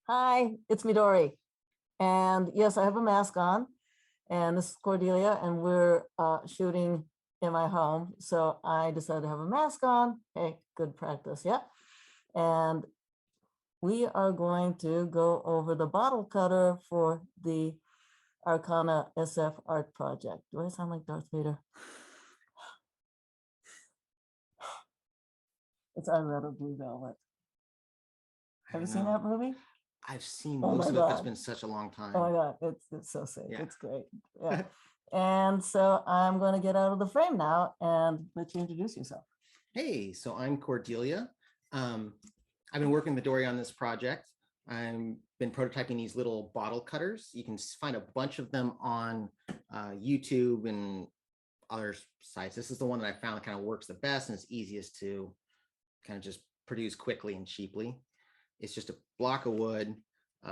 Hi, it's Midori. And yes, I have a mask on. And this is Cordelia, and we're shooting in my home. So I decided to have a mask on. Hey, good practice, yeah. And we are going to go over the bottle cutter for the Arcana SF art project. Do I sound like Darth Vader? It's I Read a Blue Velvet. Have you seen that movie? I've seen Oh most my of it, but it's God. been such a long time. Oh my God, it's so sick. Yeah. It's great. Yeah. And so I'm going to get out of the frame now and let you introduce yourself. Hey, so I'm Cordelia. I've been working with Midori on this project. I've been prototyping these little bottle cutters. You can find a bunch of them on YouTube and other sites. This is the one that I found that kind of works the best and is easiest to kind of just produce quickly and cheaply. It's just a block of wood.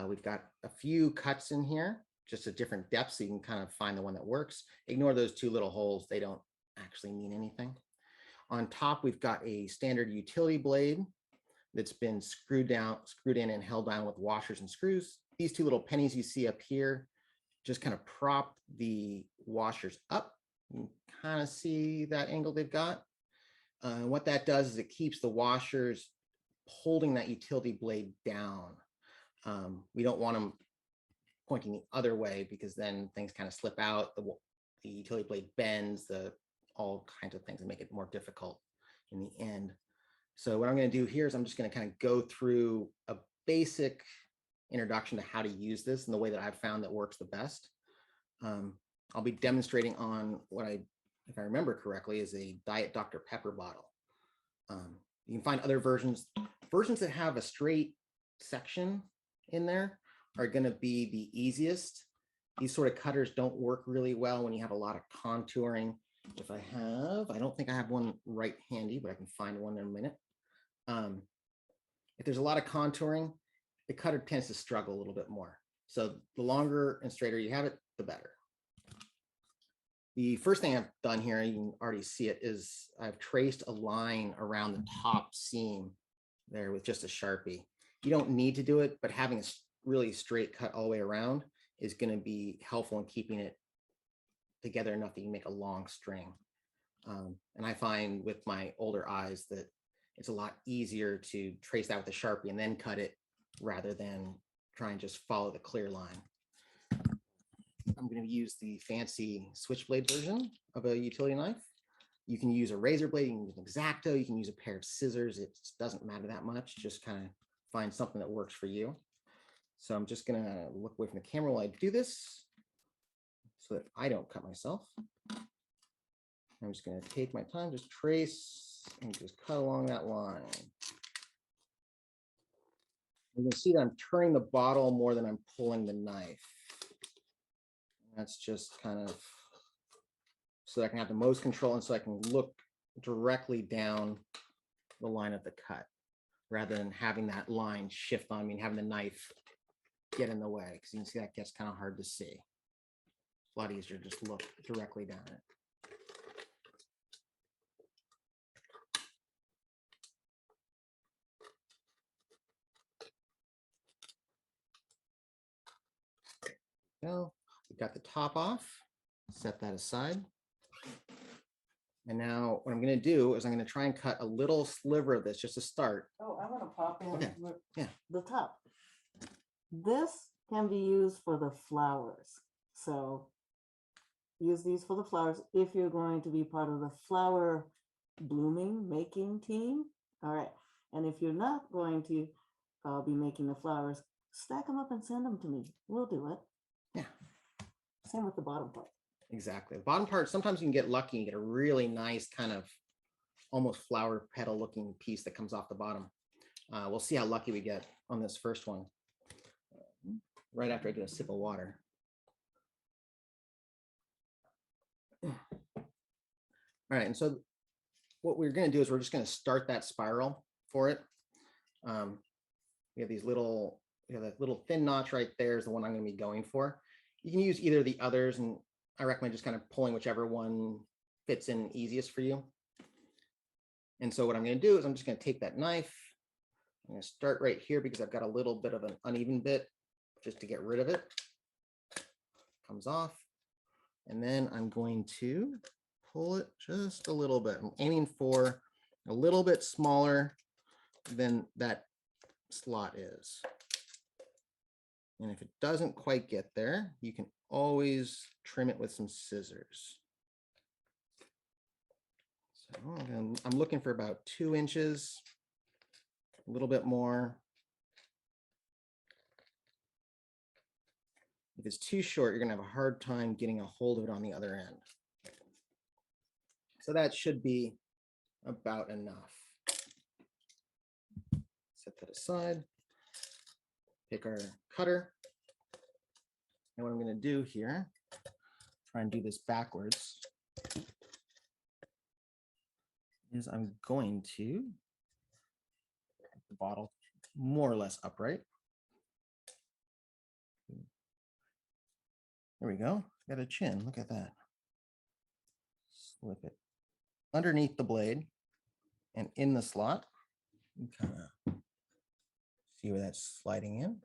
We've got a few cuts in here, just at different depths, so you can kind of find the one that works. Ignore those two little holes. They don't actually mean anything. On top, we've got a standard utility blade that's been screwed in and held down with washers and screws. These two little pennies you see up here just kind of prop the washers up. You can kind of see that angle they've got. What that does is it keeps the washers holding that utility blade down. We don't want them pointing the other way because then things kind of slip out. The utility blade bends, all kinds of things that make it more difficult in the end. So what I'm going to do here is I'm just going to kind of go through a basic introduction to how to use this and the way that I've found that works the best. I'll be demonstrating on what if I remember correctly, is a Diet Dr. Pepper bottle. You can find other versions that have a straight section in there are going to be the easiest. These sort of cutters don't work really well when you have a lot of contouring. I don't think I have one right handy, but I can find one in a minute. If there's a lot of contouring, the cutter tends to struggle a little bit more. So the longer and straighter you have it, the better. The first thing I've done here, you can already see it, is I've traced a line around the top seam there with just a Sharpie. You don't need to do it, but having a really straight cut all the way around is going to be helpful in keeping it together enough that you make a long string. And I find with my older eyes that it's a lot easier to trace that with a Sharpie and then cut it rather than try and just follow the clear line. I'm going to use the fancy switchblade version of a utility knife. You can use a razor blade, you can use an X-Acto, you can use a pair of scissors. It doesn't matter that much. Just kind of find something that works for you. So I'm just going to look away from the camera while I do this so that I don't cut myself. I'm just going to take my time, just trace and just cut along that line. You can see that I'm turning the bottle more than I'm pulling the knife. That's just kind of so that I can have the most control and so I can look directly down the line of the cut rather than having that line shift on me and having the knife get in the way, because you can see that gets kind of hard to see. It's a lot easier to just look directly down it. Well, we've got the top off, set that aside. And now what I'm going to do is I'm going to try and cut a little sliver of this just to start. Oh, I want to pop in Yeah. the top. This can be used for the flowers. So use these for the flowers if you're going to be part of the flower making team. All right. And if you're not going to be making the flowers, stack them up and send them to me. We'll do it. Yeah. Same with the bottom part. Exactly. The bottom part, sometimes you can get lucky and get a really nice kind of almost flower petal looking piece that comes off the bottom. We'll see how lucky we get on this first one right after I get a sip of water. All right, and so what we're going to do is we're just going to start that spiral for it. We have these little, that little thin notch right there is the one I'm going to be going for. You can use either of the others, and I recommend just kind of pulling whichever one fits in easiest for you. And so what I'm going to do is I'm just going to take that knife, I'm going to start right here because I've got a little bit of an uneven bit just to get rid of it. Comes off. And then I'm going to pull it just a little bit. I'm aiming for a little bit smaller than that slot is. And if it doesn't quite get there, you can always trim it with some scissors. So I'm looking for about 2 inches, a little bit more. If it's too short, you're going to have a hard time getting a hold of it on the other end. So that should be about enough. Set that aside. Pick our cutter. And what I'm going to do here, try and do this backwards, is I'm going to put the bottle more or less upright. There we go. Got a chin. Look at that. Slip it underneath the blade and in the slot. You kind of see where that's sliding in.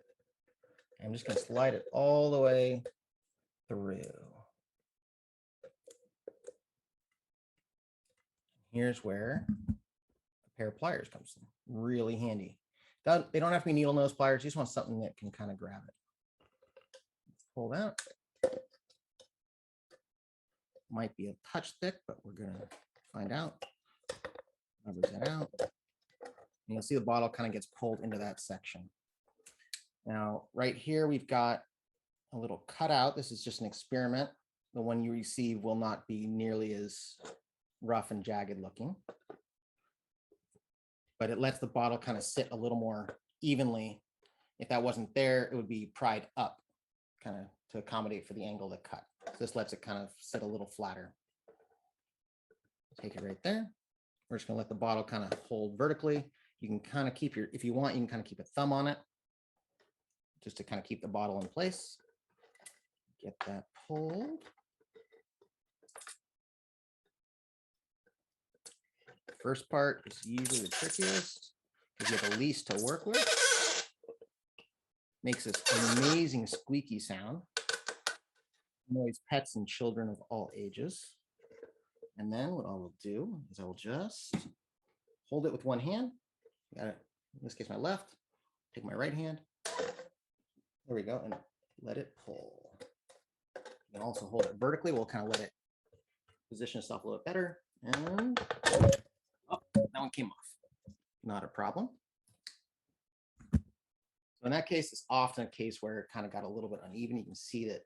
I'm just going to slide it all the way through. Here's where a pair of pliers comes in. Really handy. They don't have to be needle nose pliers. You just want something that can kind of grab it. Pull that. Might be a touch thick, but we're going to find out. Rubber's that out. And you'll see the bottle kind of gets pulled into that section. Now, right here, we've got a little cutout. This is just an experiment. The one you receive will not be nearly as rough and jagged looking, but it lets the bottle kind of sit a little more evenly. If that wasn't there, it would be pried up kind of to accommodate for the angle of the cut. So this lets it kind of sit a little flatter. Take it right there. We're just going to let the bottle kind of hold vertically. You can kind of keep your, if you want, you can kind of keep a thumb on it just to kind of keep the bottle in place. Get that pulled. The first part is usually the trickiest because you have the least to work with. Makes this amazing squeaky sound. Annoys pets and children of all ages. And then what I will do is I will just hold it with one hand. Got it. In this case, my left. Take my right hand. There we go, and let it pull. You can also hold it vertically. We'll kind of let it position itself a little bit better. And oh, that one came off. Not a problem. So in that case, it's often a case where it kind of got a little bit uneven. You can see that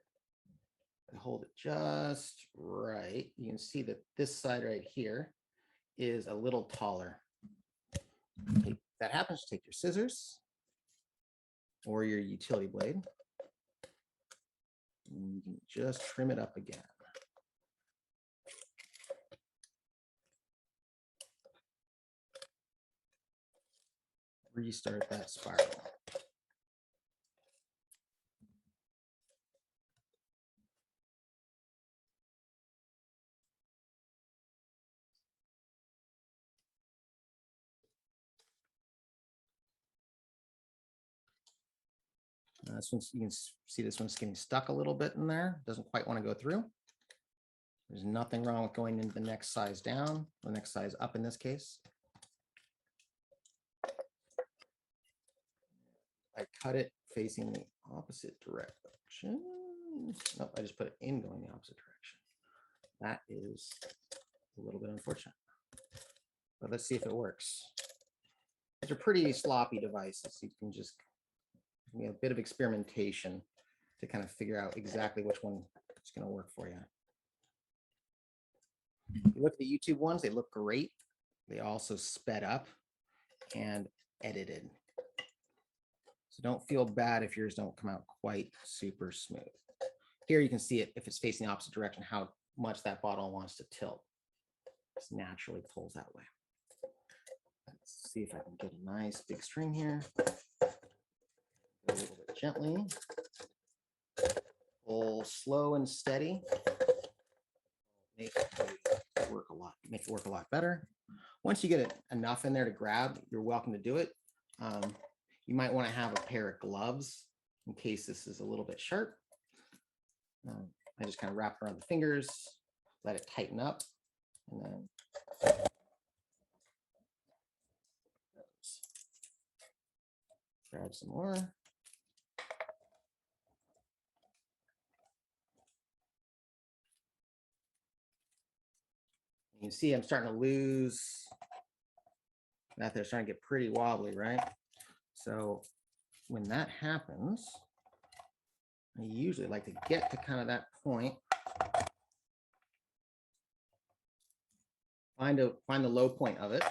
I hold it just right. You can see that this side right here is a little taller. If that happens, take your scissors or your utility blade. And you can just trim it up again. Restart that spiral. This one's, you can see this one's getting stuck a little bit in there. Doesn't quite want to go through. There's nothing wrong with going into the next size down, the next size up in this case. I cut it facing the opposite direction. Nope, I just put it in going the opposite direction. That is a little bit unfortunate, but let's see if it works. These are pretty sloppy devices. You can just, you know, a bit of experimentation to kind of figure out exactly which one is going to work for you. If you look at the YouTube ones, they look great. They also sped up and edited. So don't feel bad if yours don't come out quite super smooth. Here you can see it, if it's facing the opposite direction, how much that bottle wants to tilt. It just naturally pulls that way. Let's see if I can get a nice big string here. Go a little bit gently. Pull slow and steady. Make it work a lot better. Once you get it enough in there to grab, you're welcome to do it. You might want to have a pair of gloves in case this is a little bit sharp. I just kind of wrap it around the fingers, let it tighten up, and then grab some more. You can see I'm starting to lose that. They're starting to get pretty wobbly, right? So when that happens, I usually like to get to kind of that point. Find the low point of it.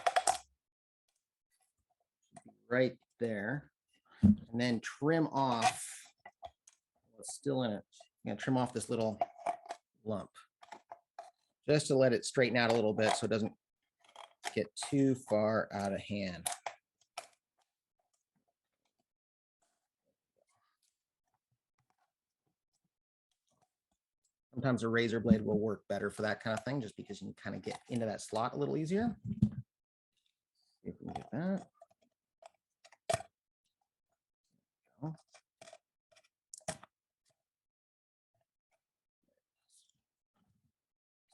Right there. And then trim off what's still in it. I'm gonna trim off this little lump, just to let it straighten out a little bit so it doesn't get too far out of hand. Sometimes a razor blade will work better for that kind of thing, just because you can kind of get into that slot a little easier. See if we can get that.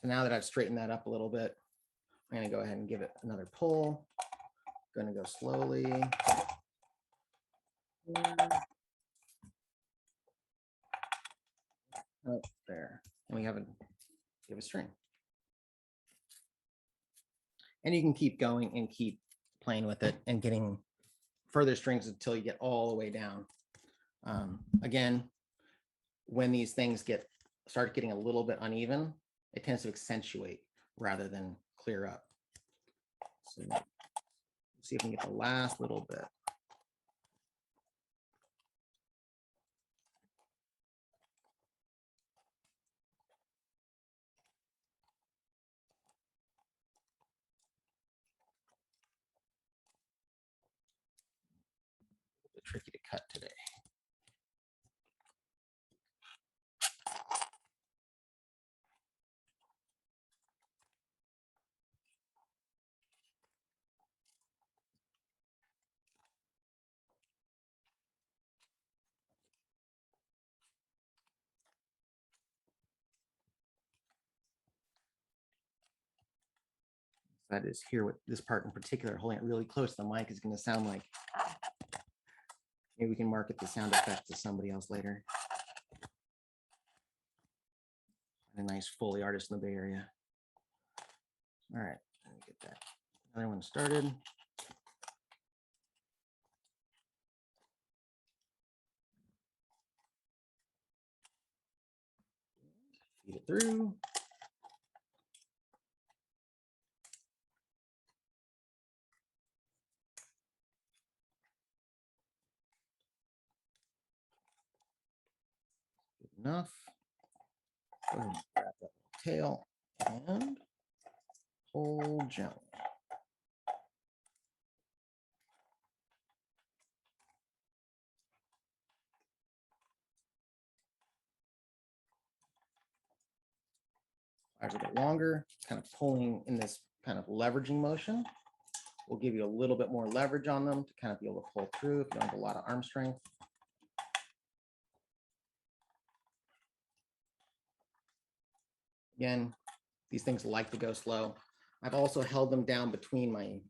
So now that I've straightened that up a little bit, I'm going to go ahead and give it another pull. Going to go slowly. Up there. And we have a string. And you can keep going and keep playing with it and getting further strings until you get all the way down. Again, when these things start getting a little bit uneven, it tends to accentuate rather than clear up. So let's see if we can get the last little bit. A bit tricky to cut today. That is here with this part in particular, holding it really close to the mic is going to sound like. Maybe we can market the sound effect to somebody else later. A nice Foley artist in the Bay Area. All right, let me get that other one started. Feed it through. Good enough. Go ahead and grab that tail and pull gently. As a bit longer, kind of pulling in this kind of leveraging motion will give you a little bit more leverage on them to kind of be able to pull through if you don't have a lot of arm strength. Again, these things like to go slow. I've also held them down between my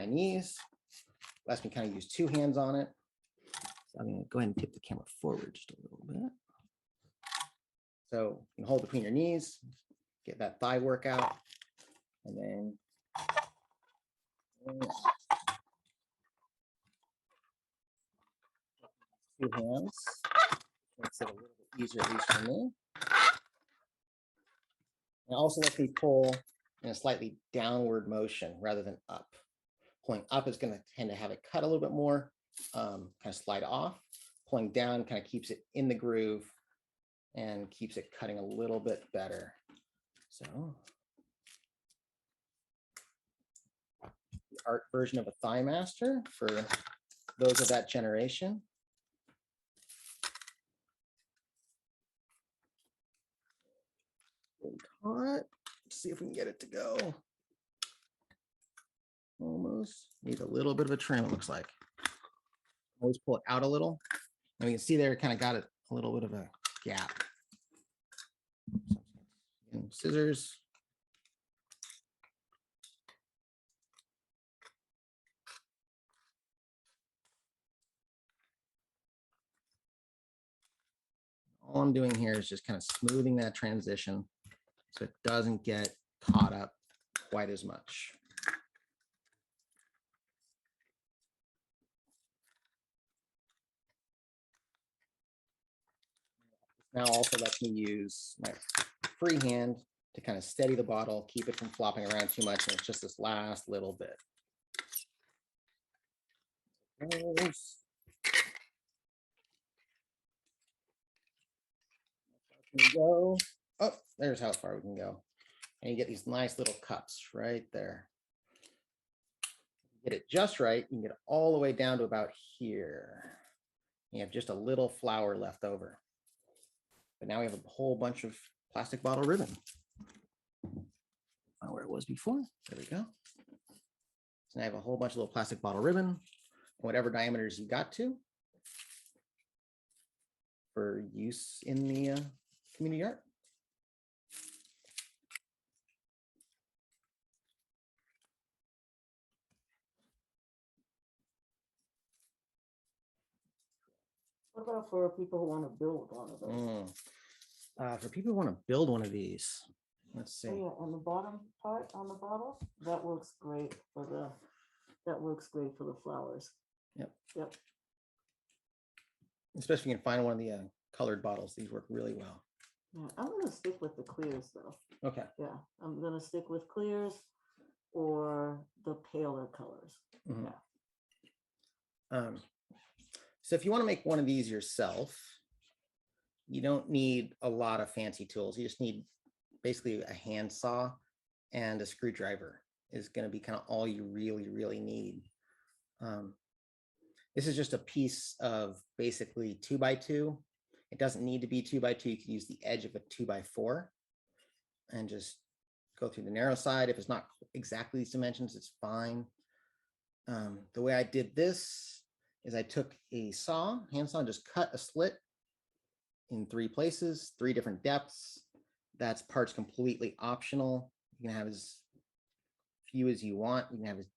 knees. Lets me kind of use two hands on it. So I'm going to go ahead and tip the camera forward just a little bit. So you can hold between your knees, get that thigh workout, and then two hands. Makes it a little bit easier, at least for me. And also lets me pull in a slightly downward motion rather than up. Pulling up is going to tend to have it cut a little bit more, kind of slide off. Pulling down kind of keeps it in the groove and keeps it cutting a little bit better. So the art version of a thigh master for those of that generation. Caught. Let's see if we can get it to go. almost need a little bit of a trim, it looks like. Always pull it out a little. And you can see there, it kind of got a little bit of a gap. And scissors. All I'm doing here is just kind of smoothing that transition so it doesn't get caught up quite as much. Now also lets me use my free hand to kind of steady the bottle, keep it from flopping around too much, and it's just this last little bit. Go. Oh, there's how far we can go. And you get these nice little cups right there. Get it just right, you can get it all the way down to about here. You have just a little flower left over. But now we have a whole bunch of plastic bottle ribbon. Where it was before. There we go. So now I have a whole bunch of little plastic bottle ribbon, whatever diameters you got to, for use in the community art. What about for people who want to build one of those? For people who want to build one of these, let's see. Oh, yeah, and the bottom part on the bottle, that works great for the flowers. Yep. Yep. Especially if you can find one of the colored bottles, these work really well. Yeah, I'm gonna stick with the clears though. Okay. Yeah, I'm gonna stick with clears or the paler colors. Mhm. Yeah. So if you want to make one of these yourself, you don't need a lot of fancy tools. You just need basically a handsaw and a screwdriver is going to be kind of all you really need. This is just a piece of basically 2x2. It doesn't need to be 2x2. You can use the edge of a 2x4 and just go through the narrow side. If it's not exactly these dimensions, it's fine. The way I did this is I took a handsaw, and just cut a slit in 3 places, 3 different depths. That's parts completely optional. You can have as few as you want. You can have as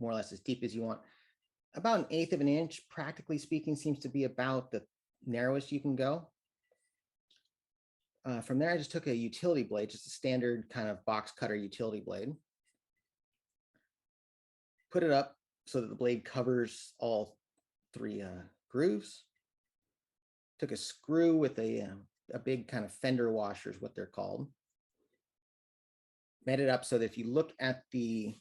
more or less as deep as you want. About 1/8 of an inch, practically speaking, seems to be about the narrowest you can go. From there, I just took a utility blade, just a standard kind of box cutter utility blade. Put it up so that the blade covers all 3 grooves. Took a screw with a big kind of fender washer is what they're called. Made it up so that if you look at the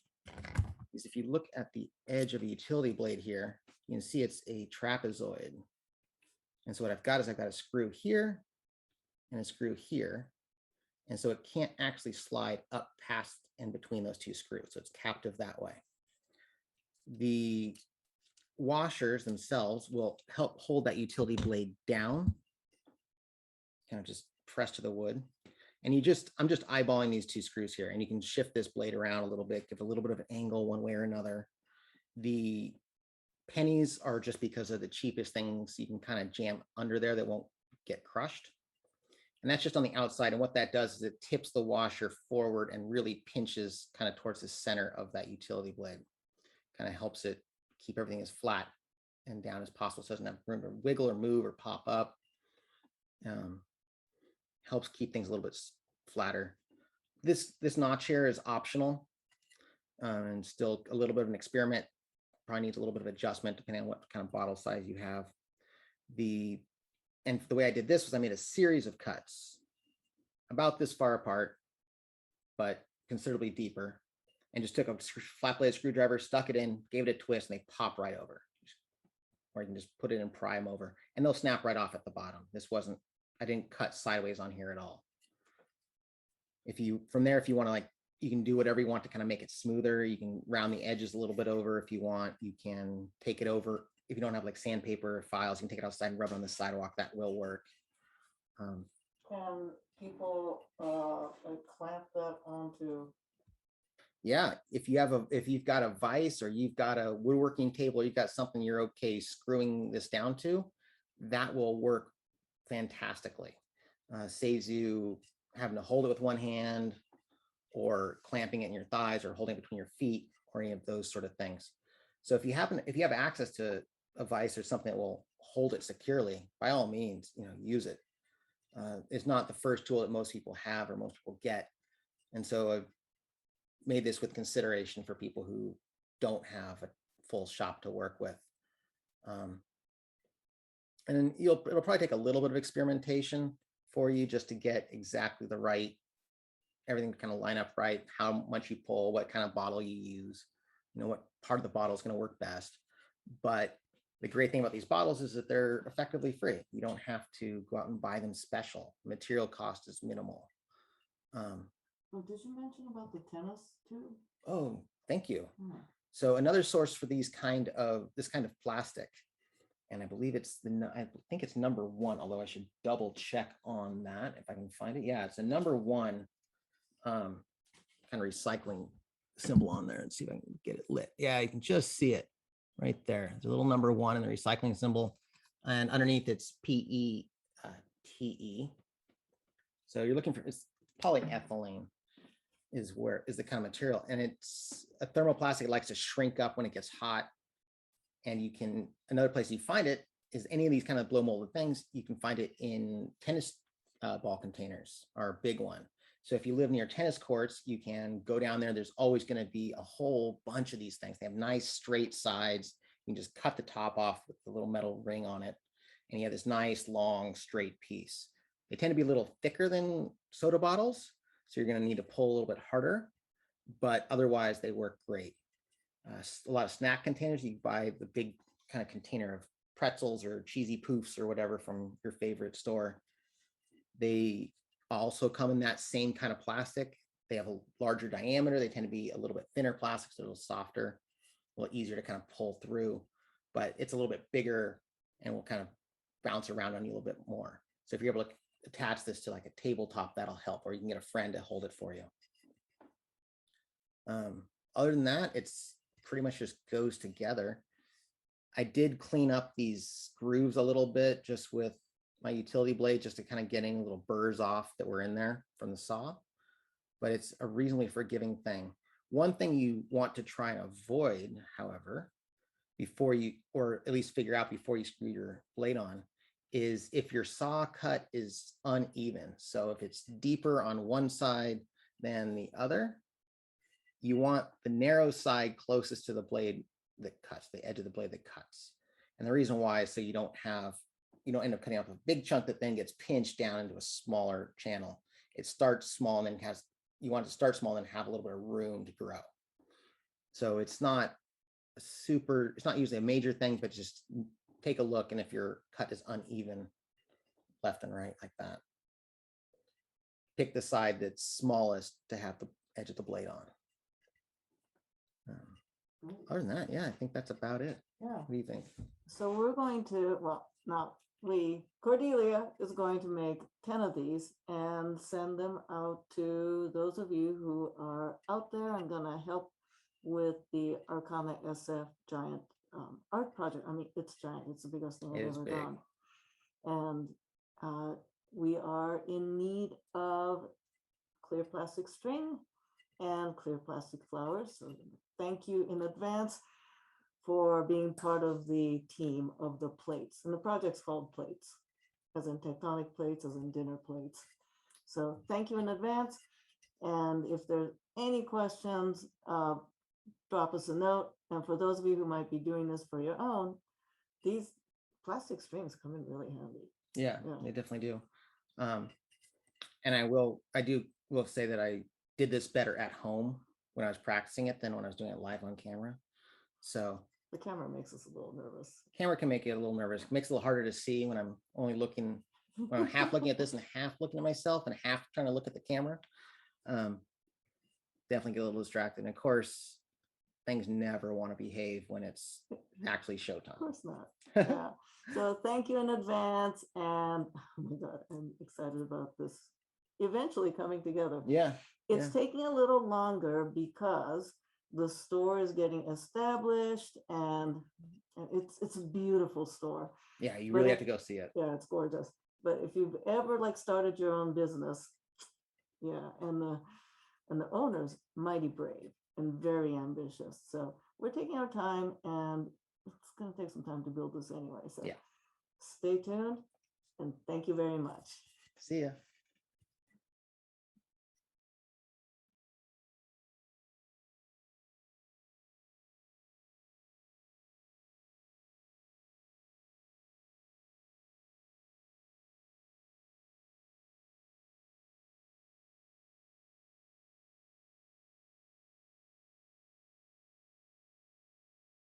edge of a utility blade here, you can see it's a trapezoid. And so what I've got is I've got a screw here and a screw here. And so it can't actually slide up past and between those 2 screws. So it's captive that way. The washers themselves will help hold that utility blade down, kind of just press to the wood. And I'm just eyeballing these 2 screws here, and you can shift this blade around a little bit, give a little bit of an angle one way or another. The pennies are just because of the cheapest things you can kind of jam under there that won't get crushed. And that's just on the outside. And what that does is it tips the washer forward and really pinches kind of towards the center of that utility blade. Kind of helps it keep everything as flat and down as possible, so it doesn't have room to wiggle or move or pop up. Helps keep things a little bit flatter. This notch here is optional and still a little bit of an experiment. Probably needs a little bit of adjustment depending on what kind of bottle size you have. And the way I did this was I made a series of cuts about this far apart, but considerably deeper, and just took a flat blade screwdriver, stuck it in, gave it a twist, and they pop right over. Or you can just put it in prime over, and they'll snap right off at the bottom. I didn't cut sideways on here at all. From there, if you want to you can do whatever you want to kind of make it smoother. You can round the edges a little bit over if you want. You can take it over. If you don't have sandpaper files, you can take it outside and rub it on the sidewalk. That will work. Can people clamp that onto Yeah, if you've got a vise or you've got a woodworking table, you've got something you're okay screwing this down to, that will work fantastically. Saves you having to hold it with one hand or clamping it in your thighs or holding it between your feet or any of those sort of things. So if you have access to a vise or something that will hold it securely, by all means, use it. It's not the first tool that most people have or most people get. And so I've made this with consideration for people who don't have a full shop to work with. And then it'll probably take a little bit of experimentation for you just to get exactly the right, everything to kind of line up right, how much you pull, what kind of bottle you use, what part of the bottle is going to work best. But the great thing about these bottles is that they're effectively free. You don't have to go out and buy them special. Material cost is minimal. Oh, did you mention about the tennis too? Oh, thank you. Hmm. So another source for this kind of plastic, and I believe I think it's number 1, although I should double check on that if I can find it. Yeah, it's a number 1 kind of recycling symbol on there, and see if I can get it lit. Yeah, you can just see it right there. There's a little number 1 in the recycling symbol, and underneath it's PETE. So you're looking for, it's polyethylene is the kind of material, and it's a thermoplastic. It likes to shrink up when it gets hot. And another place you find it is any of these kind of blow molded things. You can find it in tennis ball containers, are a big one. So if you live near tennis courts, you can go down there. There's always going to be a whole bunch of these things. They have nice straight sides. You can just cut the top off with the little metal ring on it, and you have this nice long straight piece. They tend to be a little thicker than soda bottles, so you're going to need to pull a little bit harder, but otherwise they work great. A lot of snack containers, you buy the big kind of container of pretzels or cheesy poofs or whatever from your favorite store. They also come in that same kind of plastic. They have a larger diameter. They tend to be a little bit thinner plastic, so a little softer, a little easier to kind of pull through, but it's a little bit bigger and will kind of bounce around on you a little bit more. So if you're able to attach this to like a tabletop, that'll help, or you can get a friend to hold it for you. Other than that, it's pretty much just goes together. I did clean up these grooves a little bit just with my utility blade, just to kind of get any little burrs off that were in there from the saw, but it's a reasonably forgiving thing. One thing you want to try and avoid, however, before you, or at least figure out before you screw your blade on, is if your saw cut is uneven. So if it's deeper on one side than the other, you want the narrow side closest to the blade that cuts, the edge of the blade that cuts. And the reason why is so you don't end up cutting off a big chunk that then gets pinched down into a smaller channel. It starts small and then you want it to start small and then have a little bit of room to grow. So it's not usually a major thing, but just take a look. And if your cut is uneven left and right like that, pick the side that's smallest to have the edge of the blade on. Other than that, yeah, I think that's about it. Yeah. What do you think? So we're going to, Cordelia is going to make 10 of these and send them out to those of you who are out there and going to help with the Arcana SF giant art project. I mean, it's giant. It's the biggest thing I've ever done. And we are in need of clear plastic string and clear plastic flowers. So thank you in advance for being part of the team of the plates. And the project's called Plates, as in tectonic plates, as in dinner plates. So thank you in advance. And if there's any questions, drop us a note. And for those of you who might be doing this for your own, these plastic strings come in really handy. Yeah. They definitely do. And I will say that I did this better at home when I was practicing it than when I was doing it live on camera. So the camera makes us a little nervous. Camera can make you a little nervous. It makes it a little harder to see when I'm only looking, when I'm half looking at this and half looking at myself and half trying to look at the camera. Definitely get a little distracted. And of course, things never want to behave when it's actually showtime. Of course not. Yeah. So thank you in advance. And oh my God, I'm excited about this eventually coming together. Yeah. It's yeah. taking a little longer because the store is getting established, and it's a beautiful store. Yeah, you But really it- have to go see it. Yeah, it's gorgeous. But if you've ever like started your own business, yeah, and the owner's mighty brave and very ambitious. So we're taking our time, and it's going to take some time to build this anyway. So Yeah. stay tuned, and thank you very much. See ya.